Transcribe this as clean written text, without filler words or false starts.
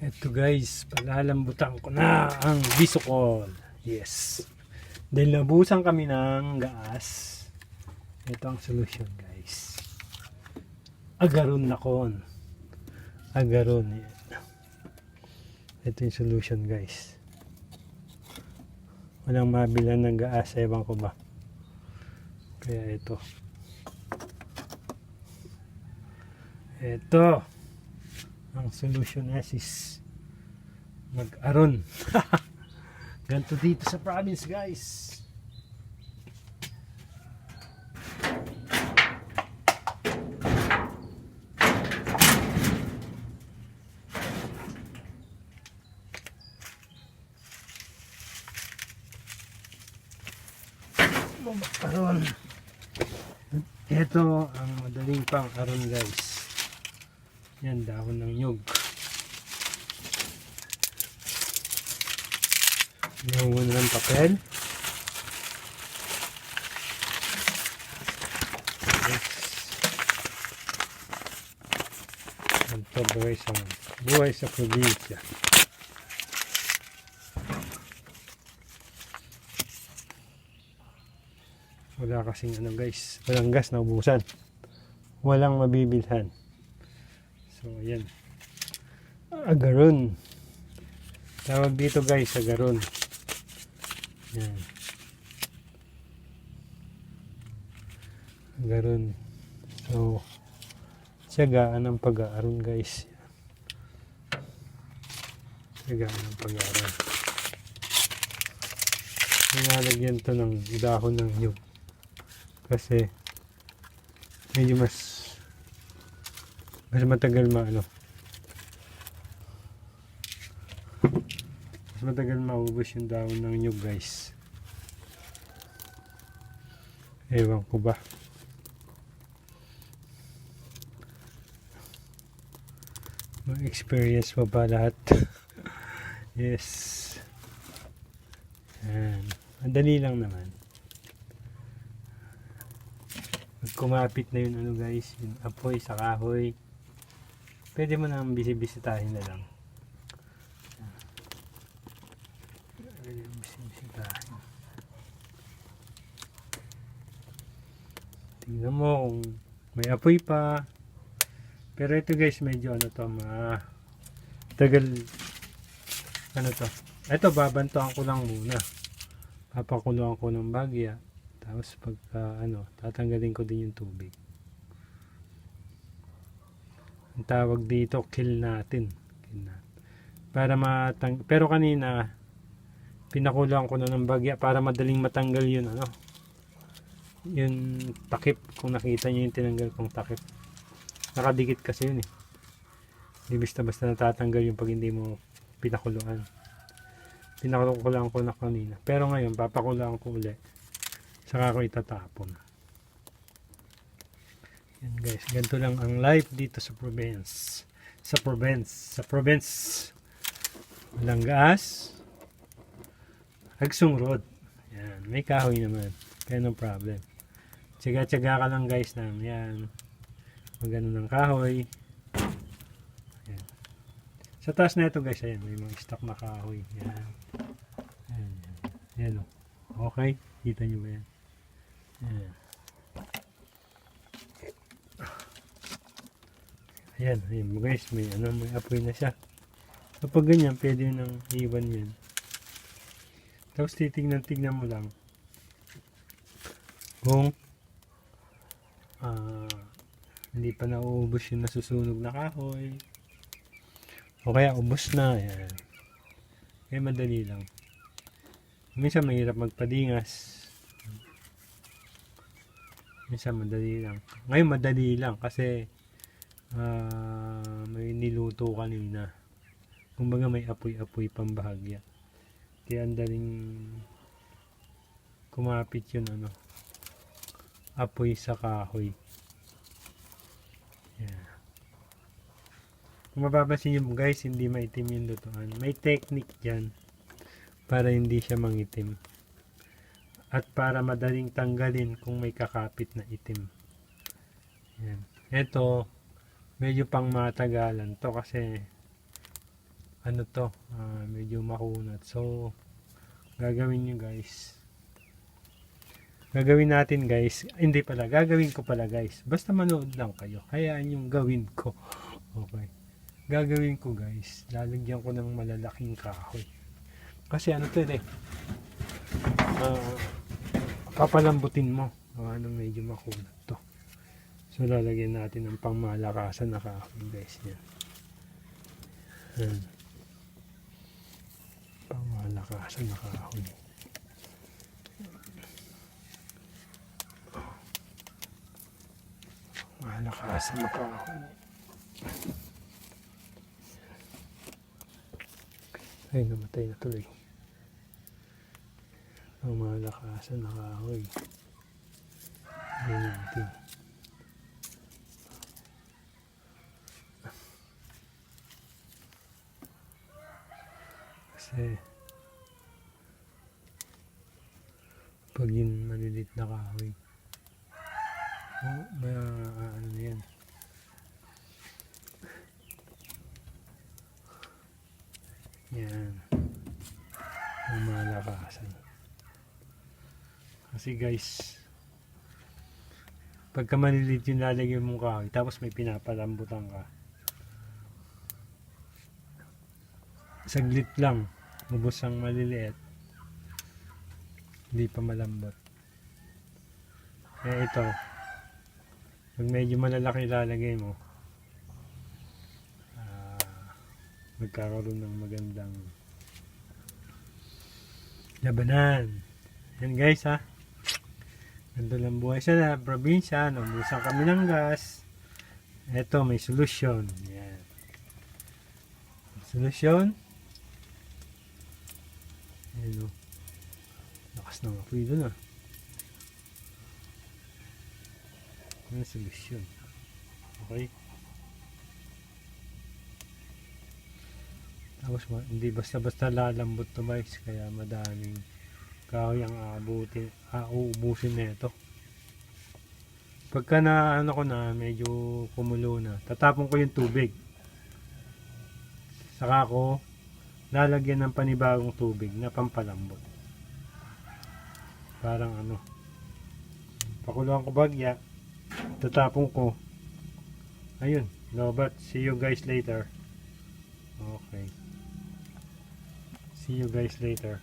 Eto guys, palalambutan ko na ang bisukol. Yes. Dahil nabusan kami ng gas. Ito ang solution guys. Agaron na kon. Agaron. Ito yung solution guys. Walang mabilan ng gas. Ewan ko ba. Kaya ito. Ito. Ang solution is mag-aron. Ganito dito sa province guys. Mag-aron. Ito ang madaling pang aron guys. Yan, dahon ng nyug. Ngayon muna ng papel. Ito buhay sa probinsya. Wala kasing ano guys, walang gas na ubusan. Walang mabibilhan. So, ayan. Agaron. Tawag dito guys, agaron. Ayan. Agaron. So, tiyagaan ang pag-aaron guys. Tiyagaan ang pag-aaron. Nilalagyan to ng dahon ng nyug. Kasi, medyo mas matagal mas matagal maubos yung dahon ng nyug guys. Ewan ko ba. Mag-experience mo ba lahat? Yes. Ayan. Madali lang naman. Pag kumapit na yun ano guys, yung apoy sa kahoy, pwede mo nang bisibisitahin na lang. Bisibisitahin. Tingnan mo kung may apoy pa. Pero ito guys, medyo ano to, tagal, ano to. Ito, babantuan ko lang muna. Papakuluan ko ng bagya. Tapos pagka tatanggalin ko din yung tubig. Ang tawag dito, kill natin. Para pero kanina pinakulang ko na ng bagya para madaling matanggal yun yung takip. Kung nakita niyo yung tinanggal kong takip, nakadikit kasi yun hindi basta natatanggal yung pag hindi mo pinakuluan. Pinakulang ko na kanina, pero ngayon papakulaan ko ulit, saka ko itatapon. Yan guys, ganito lang ang life dito sa province. Sa province walang gas, agsong road. Yan, may kahoy naman, kaya no problem. Tiyaga ka lang guys na yan, magano ng kahoy. Yan. Sa taas na ito guys, ayan, may mga stock na kahoy. Yan. Yan. Okay, kita nyo ba yan? Ayan guys, may apoy na siya. Kapag ganyan, pwede nang iwan yan. Tapos tignan mo lang kung hindi pa nauubos yung nasusunog na kahoy, o kaya ubos na. Ayan. Kaya madali lang. Minsan mahirap magpadingas, minsan madali lang. Ngayon madali lang kasi may niluto kanina. Kumbaga may apoy-apoy pambahagya. Kaya ang daling kumapit yun apoy sa kahoy. Yeah. Kung mapapansin nyo guys, hindi maitim yung lutuan. May technique dyan para hindi siya mangitim. At para madaling tanggalin kung may kakapit na itim. Yan. Ito, medyo pang matagalan to kasi ano to, medyo makunat. So, gagawin nyo guys. Gagawin natin guys. Hindi pala, gagawin ko pala guys. Basta manood lang kayo. Hayaan yung gawin ko. Okay. Gagawin ko guys. Lalagyan ko ng malalaking kahoy. Kasi ano to eh. Papalambutin mo. Ano medyo makunat to. So lalagyan natin ng pangmalakasan na kahoy guys. Yan. Pangmalakasan na kahoy. Malakasan na kahoy. Ay, namatay na tuloy. Malakasan na kahoy. Ayan natin. Kasi pag yun malilit na kahoy, may ano na yan. Yan. Ang malakasan. Kasi guys, pagka maliliit yung lalagyan mong kahoy, tapos may pinapalambutan ka, saglit lang, ubos ang maliliit, hindi pa malambot. Kaya ito, pag medyo malalaki lalagay mo, magkakaroon ng magandang labanan. Yan guys ha. Ganda lang buhay sa probinsya. Naubusan kami ng gas. Eto may solusyon. Yan. Solusyon. Ayan o. Lakas ng apoy doon ah. Ano solusyon? Okay. Tapos hindi basta-basta lalambot to guys. Kaya madaming kahoy ang uubusin na ito. Pagka na ano ko na medyo kumulo na, tatapon ko yung tubig. Saka ko lalagyan ng panibagong tubig na pampalambot. Parang ano, pakuluan ko bagya, tatapon ko. Ayun, lobat. See you guys later. Okay. See you guys later.